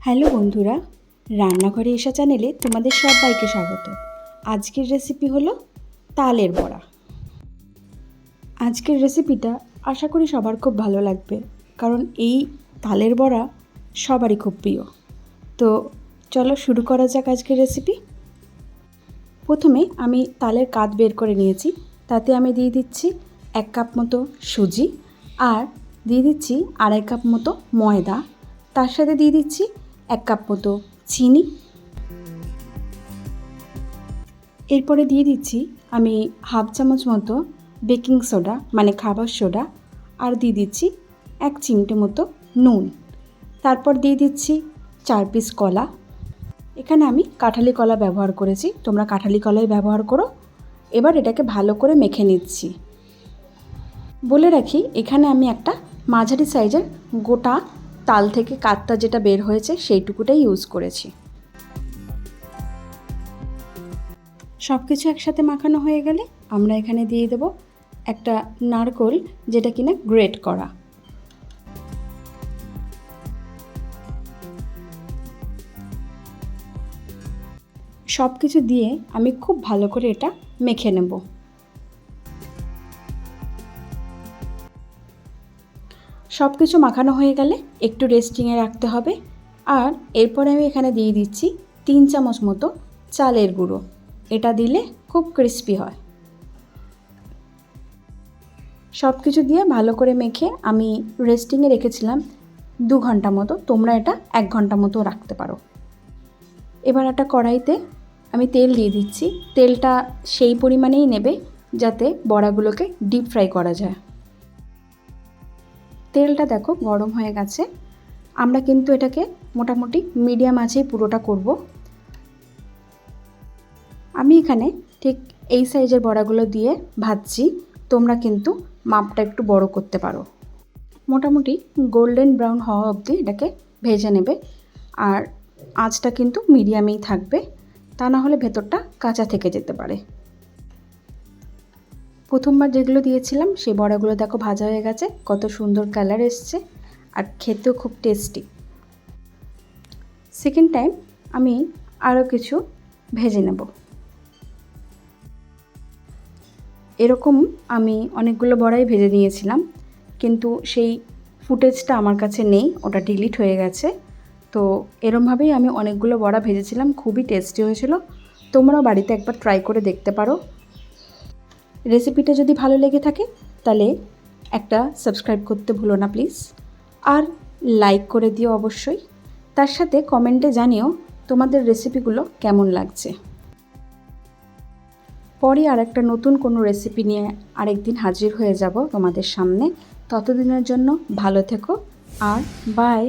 Hello বন্ধুরা, রান্নাঘরে এসা চ্যানেলে তোমাদের সবাইকে স্বাগত। আজকের রেসিপি হলো তালের বড়া। আজকের রেসিপিটা আশা করি সবার খুব ভালো লাগবে, কারণ এই তালের বড়া সবারই খুব প্রিয়। তো চলো শুরু করা যাক আজকের রেসিপি। প্রথমে আমি তালের কাত বের করে নিয়েছি, তাতে আমি দিয়ে দিচ্ছি 1 কাপ মতো সুজি, আর দিয়ে দিচ্ছি 2.5 কাপ মতো ময়দা, তার সাথে দিয়ে দিচ্ছি 1 কাপ মতো চিনি। এরপরে দিয়ে দিচ্ছি আমি হাফ চামচ মতো বেকিং সোডা মানে খাবার সোডা, আর দিয়ে দিচ্ছি 1 চিমটে মতো নুন। তারপর দিয়ে দিচ্ছি 4 পিস কলা। এখানে আমি কাঁঠালি কলা ব্যবহার করেছি, তোমরা কাঁঠালি কলাই ব্যবহার করো। এবার এটাকে ভালো করে মেখে নিচ্ছি। বলে রাখি, এখানে আমি একটা মাঝারি সাইজের গোটা তাল থেকে কাতটা যেটা বের হয়েছে সেইটুকুটাই ইউজ করেছি। সব কিছু একসাথে মাখানো হয়ে গেলে আমরা এখানে দিয়ে দেব একটা নারকেল, যেটা কিনা গ্রেট করা। সব কিছু দিয়ে আমি খুব ভালো করে এটা মেখে নেব। সব কিছু মাখানো হয়ে গেলে একটু রেস্টিংয়ে রাখতে হবে। আর এরপরে আমি এখানে দিয়ে দিচ্ছি 3 চামচ মতো চালের গুঁড়ো। এটা দিলে খুব ক্রিস্পি হয়। সব কিছু দিয়ে ভালো করে মেখে আমি রেস্টিংয়ে রেখেছিলাম 2 ঘন্টা মতো। তোমরা এটা 1 ঘন্টা মতো রাখতে পারো। এবার একটা কড়াইতে আমি তেল দিয়ে দিচ্ছি। তেলটা সেই পরিমাণেই নেবে যাতে বড়াগুলোকে ডিপ ফ্রাই করা যায়। তেলটা দেখো গরম হয়ে গেছে। আমরা কিন্তু এটাকে মোটামুটি মিডিয়াম আঁচেই পুরোটা করব। আমি এখানে ঠিক এই সাইজের বড়াগুলো দিয়ে ভাজছি। তোমরা কিন্তু মাপটা একটু বড় করতে পারো। মোটামুটি গোল্ডেন ব্রাউন হওয়া অবধি এটাকে ভেজে নেবে, আর আঁচটা কিন্তু মিডিয়ামেই থাকবে, তা না হলে ভেতরটা কাঁচা থেকে যেতে পারে। প্রথমবার যেগুলো দিয়েছিলাম সেই বড়াগুলো দেখো ভাজা হয়ে গেছে, কত সুন্দর কালার এসছে, আর খেতেও খুব টেস্টি। সেকেন্ড টাইম আমি আরও কিছু ভেজে নেব। এরকম আমি অনেকগুলো বড়াই ভেজে নিয়েছিলাম, কিন্তু সেই ফুটেজটা আমার কাছে নেই, ওটা ডিলিট হয়ে গেছে। তো এরমভাবেই আমি অনেকগুলো বড়া ভেজেছিলাম, খুবই টেস্টি হয়েছিল। তোমরাও বাড়িতে একবার ট্রাই করে দেখতে পারো। রেসিপিটা যদি ভালো লেগে থাকে তাহলে একটা সাবস্ক্রাইব করতে ভুলো না প্লিজ, আর লাইক করে দিও অবশ্যই। তার সাথে কমেন্টে জানিও তোমাদের রেসিপিগুলো কেমন লাগছে। পরে আর একটা নতুন কোনো রেসিপি নিয়ে আরেকদিন হাজির হয়ে যাব তোমাদের সামনে। ততদিনের জন্য ভালো থেকো, আর বাই।